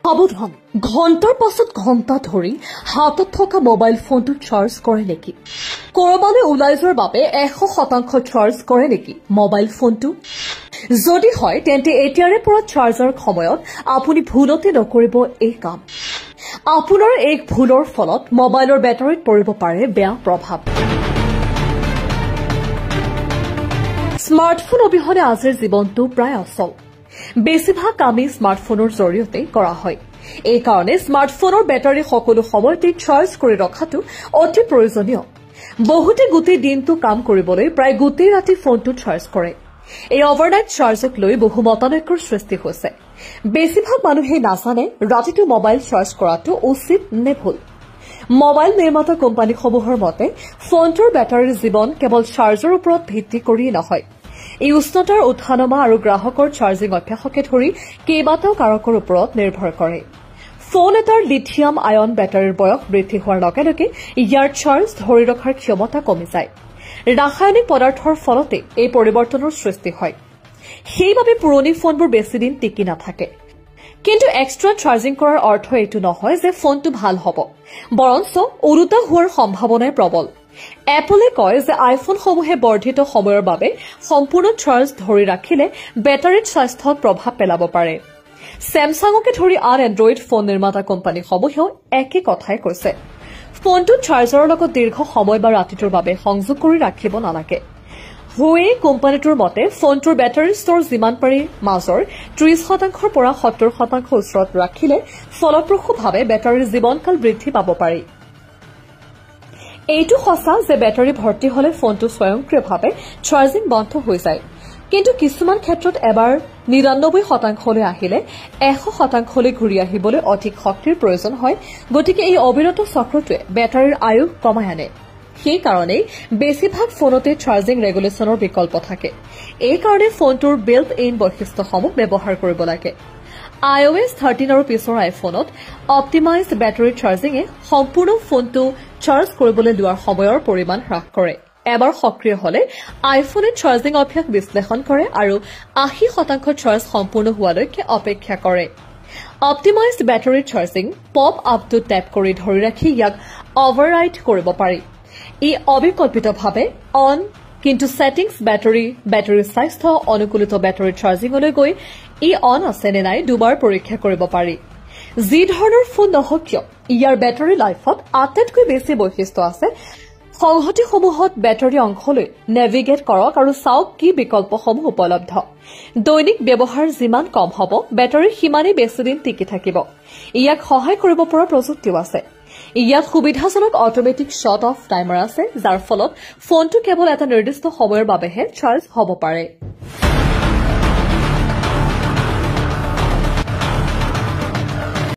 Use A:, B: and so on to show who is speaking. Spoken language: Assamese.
A: সাৱধান, ঘণ্টাৰ পাছত ঘণ্টা ধৰি হাতত থকা মোবাইল ফোনটো চাৰ্জ কৰে নেকি? কৰবালৈ ওলাই যোৱাৰ বাবে 100% চাৰ্জ কৰে নেকি মোবাইল ফোনটো? যদি হয় তেন্তে এতিয়াৰে পৰা চাৰ্জাৰ সময়ত আপুনি ভুলতে নকৰিব এই কাম। আপোনাৰ এক ভুলৰ ফলত মোবাইলৰ বেটাৰীত পৰিব পাৰে বেয়া প্ৰভাৱ। স্মাৰ্টফোন অবিহনে আজিৰ জীৱনটো প্ৰায় অচল। বেছিভাগ কামেই স্মাৰ্টফোনৰ জৰিয়তে কৰা হয়। এই কাৰণে স্মাৰ্টফোনৰ বেটাৰী সকলো সময়তে চাৰ্জ কৰি ৰখাটো অতি প্ৰয়োজনীয়। বহুতে গোটেই দিনটো কাম কৰিবলৈ প্ৰায় গোটেই ৰাতি ফোনটো চাৰ্জ কৰে। এই অভাৰনাইট চাৰ্জক লৈ বহু মতানৈক্যৰ সৃষ্টি হৈছে। বেছিভাগ মানুহে নাজানে ৰাতিটো মোবাইল চাৰ্জ কৰাটো উচিত নে ভুল। মোবাইল নিৰ্মাতা কোম্পানীসমূহৰ মতে ফোনটোৰ বেটাৰীৰ জীৱন কেৱল চাৰ্জৰ ওপৰত ভিত্তি কৰিয়েই নহয়, এই উষ্ণতাৰ উঠানমা আৰু গ্ৰাহকৰ চাৰ্জিং অভ্যাসকে ধৰি কেইবাটাও কাৰকৰ ওপৰত নিৰ্ভৰ কৰে। ফোন এটাৰ লিথিয়াম আয়ন বেটাৰীৰ বয়স বৃদ্ধি হোৱাৰ লগে লগে ইয়াৰ চাৰ্জ ধৰি ৰখাৰ ক্ষমতা কমি যায়। ৰাসায়নিক পদাৰ্থৰ ফলতে এই পৰিৱৰ্তনৰ সৃষ্টি হয়। সেইবাবে পুৰণি ফোনবোৰ বেছিদিন টিকি নাথাকে। কিন্তু এক্সট্ৰা চাৰ্জিং কৰাৰ অৰ্থ এইটো নহয় যে ফোনটো ভাল হ'ব, বৰঞ্চ ওলোটা হোৱাৰ সম্ভাৱনাই প্ৰবল। এপলে কয় যে আইফোনসমূহে বৰ্ধিত সময়ৰ বাবে সম্পূৰ্ণ চাৰ্জ ধৰি ৰাখিলে বেটাৰীত স্বাস্থ্যত প্ৰভাৱ পেলাব পাৰে। ছেমছাঙকে ধৰি আন এণ্ড্ৰইড ফোন নিৰ্মাতা কোম্পানীসমূহেও একে কথাই কৈছে। ফোনটো চাৰ্জাৰৰ লগত দীৰ্ঘ সময় বা ৰাতিটোৰ বাবে সংযোগ কৰি ৰাখিব নালাগে। হুৱে কোম্পানীটোৰ মতে ফোনটোৰ বেটাৰী স্তৰ যিমান পাৰি মাজৰ 30% পৰা 70% ওচৰত ৰাখিলে ফলপ্ৰসূভাৱে বেটাৰীৰ জীৱনকাল বৃদ্ধি পাব পাৰি। এইটো সঁচা যে বেটাৰী ভৰ্তি হলে ফোনটো স্বয়ংক্ৰিয়ভাৱে চাৰ্জিং বন্ধ হৈ যায়। কিন্তু কিছুমান ক্ষেত্ৰত এবাৰ 99% আহিলে 100% ঘূৰি আহিবলৈ অধিক শক্তিৰ প্ৰয়োজন হয়। গতিকে এই অবিৰত চক্ৰটোৱে বেটাৰীৰ আয়ুস কমাই আনে। সেইকাৰণেই বেছিভাগ ফোনতে চাৰ্জিং ৰেগুলেশ্যনৰ বিকল্প থাকে। এই কাৰণে ফোনটোৰ বিল্ট ইন বৈশিষ্ট্যসমূহ ব্যৱহাৰ কৰিব লাগে। iOS 13 আৰু পিছৰ আইফোনত অপ্টিমাইজড বেটাৰী চাৰ্জিঙে সম্পূৰ্ণ ফোনটো চাৰ্জ কৰিবলৈ লোৱাৰ সময়ৰ পৰিমাণ হ্ৰাস কৰে। এবাৰ সক্ৰিয় হলে আইফোনে চাৰ্জিং অভ্যাস বিশ্লেষণ কৰে আৰু 80% চাৰ্জ সম্পূৰ্ণ হোৱালৈকে অপেক্ষা কৰে। অপ্টিমাইজড বেটাৰী চাৰ্জিং পপ আপটো টেপ কৰি ধৰি ৰাখি ইয়াক অভাৰৰাইড কৰিব পাৰি। ই অবিকল্পিতভাৱে অন, কিন্তু ছেটিংছ বেটাৰীৰ স্বাস্থ্য অনুকূলিত বেটাৰী চাৰ্জিঙলৈ গৈ ই অন আছে নে নাই দুবাৰ পৰীক্ষা কৰিব পাৰি। যি ধৰণৰ ফোন নহওক কিয় ইয়াৰ বেটাৰী লাইফত আটাইতকৈ বেছি বৈশিষ্ট্য আছে। সংহতিসমূহত বেটাৰী অংশলৈ নেভিগেট কৰক আৰু চাওক কি বিকল্পসমূহ উপলব্ধ। দৈনিক ব্যৱহাৰ যিমান কম হ'ব বেটাৰী সিমানেই বেছিদিন টিকি থাকিব। ইয়াক সহায় কৰিব পৰা প্ৰযুক্তিও আছে। ইয়াত সুবিধাজনক অটমেটিক শ্বট অফ টাইমাৰ আছে, যাৰ ফলত ফোনটো কেৱল এটা নিৰ্দিষ্ট সময়ৰ বাবেহে চাৰ্জ হ'ব পাৰে।